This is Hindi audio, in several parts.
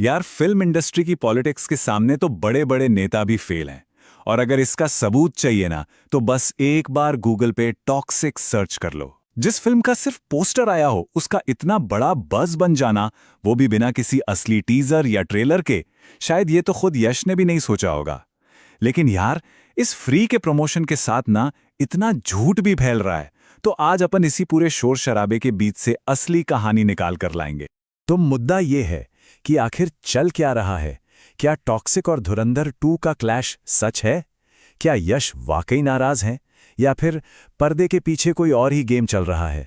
यार फिल्म इंडस्ट्री की पॉलिटिक्स के सामने तो बड़े बड़े नेता भी फेल हैं। और अगर इसका सबूत चाहिए ना, तो बस एक बार गूगल पे टॉक्सिक सर्च कर लो। जिस फिल्म का सिर्फ पोस्टर आया हो उसका इतना बड़ा बज़ बन जाना, वो भी बिना किसी असली टीजर या ट्रेलर के, शायद ये तो खुद यश ने भी नहीं सोचा होगा। लेकिन यार, इस फ्री के प्रमोशन के साथ ना इतना झूठ भी फैल रहा है। तो आज अपन इसी पूरे शोर शराबे के बीच से असली कहानी निकाल कर लाएंगे। तो मुद्दा ये है कि आखिर चल क्या रहा है। क्या टॉक्सिक और धुरंधर 2 का क्लैश सच है? क्या यश वाकई नाराज हैं, या फिर पर्दे के पीछे कोई और ही गेम चल रहा है?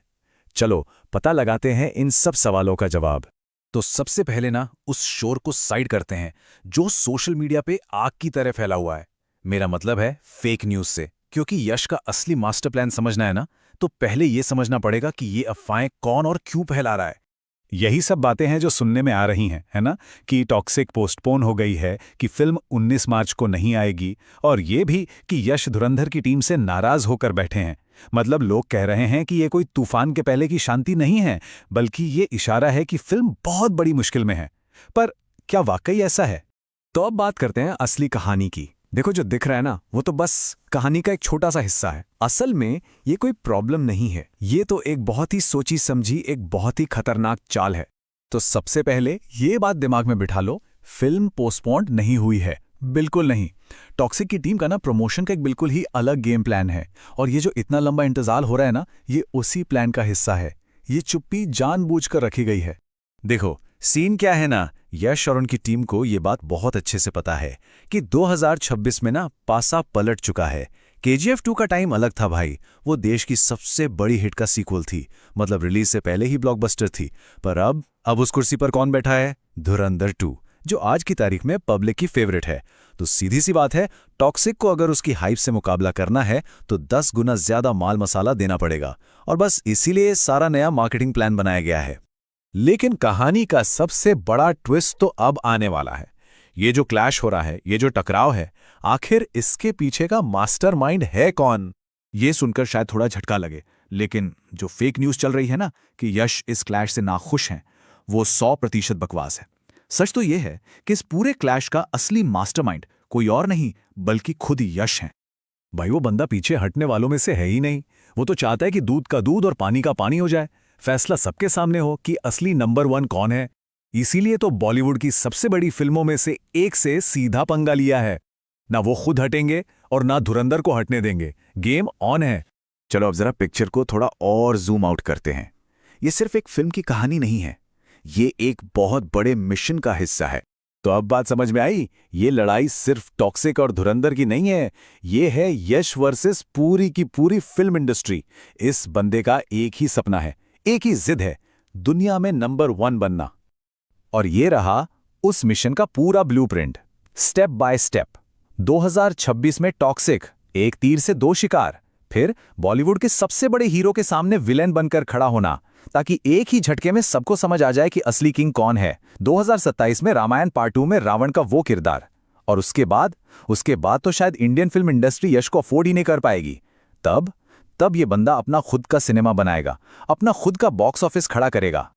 चलो पता लगाते हैं इन सब सवालों का जवाब। तो सबसे पहले ना उस शोर को साइड करते हैं जो सोशल मीडिया पे आग की तरह फैला हुआ है। मेरा मतलब है फेक न्यूज़ से। क्योंकि यश का असली मास्टर प्लान समझना है ना, तो पहले ये समझना पड़ेगा कि ये अफवाहें कौन और क्यों फैला रहा है। यही सब बातें हैं जो सुनने में आ रही हैं, है ना? कि टॉक्सिक पोस्टपोन हो गई है, कि फिल्म 19 मार्च को नहीं आएगी, और ये भी कि यश धुरंधर की टीम से नाराज होकर बैठे हैं। मतलब लोग कह रहे हैं कि ये कोई तूफान के पहले की शांति नहीं है, बल्कि ये इशारा है कि फिल्म बहुत बड़ी मुश्किल में है। पर क्या वाकई ऐसा है? तो अब बात करते हैं असली कहानी की। देखो, जो दिख रहा है ना, वो तो बस कहानी का एक छोटा सा हिस्सा है। असल में ये कोई प्रॉब्लम नहीं है, ये तो एक बहुत ही सोची समझी, एक बहुत ही खतरनाक चाल है। तो सबसे पहले ये बात दिमाग में बिठा लो, फिल्म पोस्टपोन्ड नहीं हुई है, बिल्कुल नहीं। टॉक्सिक की टीम का ना प्रमोशन का एक बिल्कुल ही अलग गेम प्लान है, और ये जो इतना लंबा इंतजार हो रहा है ना, ये उसी प्लान का हिस्सा है। ये चुप्पी जानबूझकर रखी गई है। देखो, सीन क्या है ना, यश और उनकी टीम को ये बात बहुत अच्छे से पता है कि 2026 में ना पासा पलट चुका है। KGF 2 का टाइम अलग था भाई, वो देश की सबसे बड़ी हिट का सीक्वल थी, मतलब रिलीज से पहले ही ब्लॉकबस्टर थी। पर अब उस कुर्सी पर कौन बैठा है? धुरंधर 2, जो आज की तारीख में पब्लिक की फेवरेट है। तो सीधी सी बात है, टॉक्सिक को अगर उसकी हाइप से मुकाबला करना है तो 10 गुना ज्यादा माल मसाला देना पड़ेगा, और बस इसीलिए सारा नया मार्केटिंग प्लान बनाया गया है। लेकिन कहानी का सबसे बड़ा ट्विस्ट तो अब आने वाला है। ये जो क्लैश हो रहा है, ये जो टकराव है, आखिर इसके पीछे का मास्टरमाइंड है कौन? ये सुनकर शायद थोड़ा झटका लगे, लेकिन जो फेक न्यूज़ चल रही है ना कि यश इस क्लैश से नाखुश हैं, वो 100% बकवास है। सच तो ये है कि इस पूरे क्लैश का असली मास्टरमाइंड कोई और नहीं बल्कि खुद यश है। भाई, वो बंदा पीछे हटने वालों में से है ही नहीं। वो तो चाहता है कि दूध का दूध और पानी का पानी हो जाए, फैसला सबके सामने हो कि असली नंबर 1 कौन है। इसीलिए तो बॉलीवुड की सबसे बड़ी फिल्मों में से एक से सीधा पंगा लिया है। ना वो खुद हटेंगे और ना धुरंधर को हटने देंगे। गेम ऑन है। चलो अब जरा पिक्चर को थोड़ा और जूम आउट करते हैं। ये सिर्फ एक फिल्म की कहानी नहीं है, ये एक बहुत बड़े मिशन का हिस्सा है। तो अब बात समझ में आई, ये लड़ाई सिर्फ टॉक्सिक और धुरंधर की नहीं है, ये है यश वर्सेस पूरी की पूरी फिल्म इंडस्ट्री। इस बंदे का एक ही सपना है, एक ही जिद है, दुनिया में नंबर 1 बनना। और ये रहा उस मिशन का पूरा ब्लूप्रिंट, स्टेप बाय स्टेप। 2026 में टॉक्सिक, एक तीर से 2 शिकार। फिर बॉलीवुड के सबसे बड़े हीरो के सामने विलेन बनकर खड़ा होना, ताकि एक ही झटके में सबको समझ आ जाए कि असली किंग कौन है। 2027 में रामायण पार्ट 2 में रावण का वो किरदार। और उसके बाद तो शायद इंडियन फिल्म इंडस्ट्री यश को अफोर्ड ही नहीं कर पाएगी। तब ये बंदा अपना खुद का सिनेमा बनाएगा, अपना खुद का बॉक्स ऑफिस खड़ा करेगा।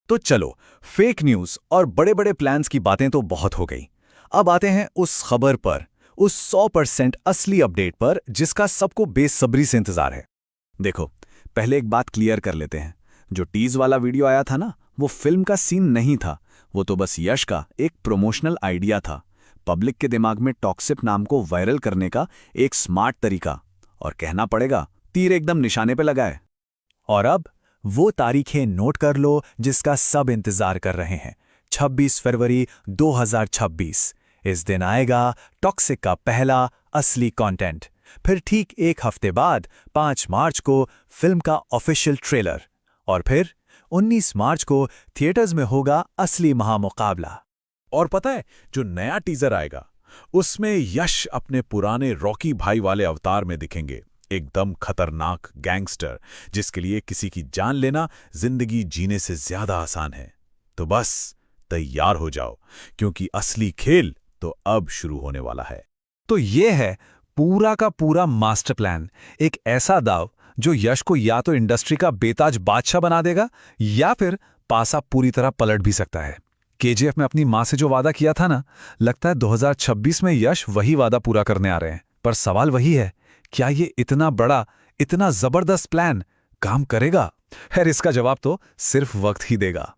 तो चलो, फेक न्यूज़ और बड़े बड़े प्लान्स की बातें तो बहुत हो गई। अब आते हैं उस खबर पर, उस 100% असली अपडेट पर जिसका सबको बेसब्री से इंतजार है। देखो, पहले एक बात क्लियर कर लेते हैं। जो टीज वाला वीडियो आया था ना, वो फिल्म का सीन नहीं था, वो तो बस यश का एक प्रमोशनल आइडिया था। पब्लिक के दिमाग में टॉक्सिक नाम को वायरल करने का एक स्मार्ट तरीका। और कहना पड़ेगा, तीर एकदम निशाने पे लगा है। और अब वो तारीखें नोट कर लो जिसका सब इंतजार कर रहे हैं। 26 फरवरी 2026, इस दिन आएगा टॉक्सिक का पहला असली कंटेंट। फिर ठीक एक हफ्ते बाद 5 मार्च को फिल्म का ऑफिशियल ट्रेलर, और फिर 19 मार्च को थिएटर्स में होगा असली महामुकाबला। और पता है, जो नया टीजर आएगा उसमें यश अपने पुराने रॉकी भाई वाले अवतार में दिखेंगे, एकदम खतरनाक गैंगस्टर जिसके लिए किसी की जान लेना जिंदगी जीने से ज्यादा आसान है। तो बस तैयार हो जाओ, क्योंकि असली खेल तो अब शुरू होने वाला है। तो ये है पूरा का पूरा मास्टर प्लान, एक ऐसा दाव जो यश को या तो इंडस्ट्री का बेताज बादशाह बना देगा, या फिर पासा पूरी तरह पलट भी सकता है। केजीएफ में अपनी मां से जो वादा किया था ना, लगता है 2026 में यश वही वादा पूरा करने आ रहे हैं। पर सवाल वही है, क्या ये इतना बड़ा, इतना जबरदस्त प्लान काम करेगा? खैर, इसका जवाब तो सिर्फ वक्त ही देगा।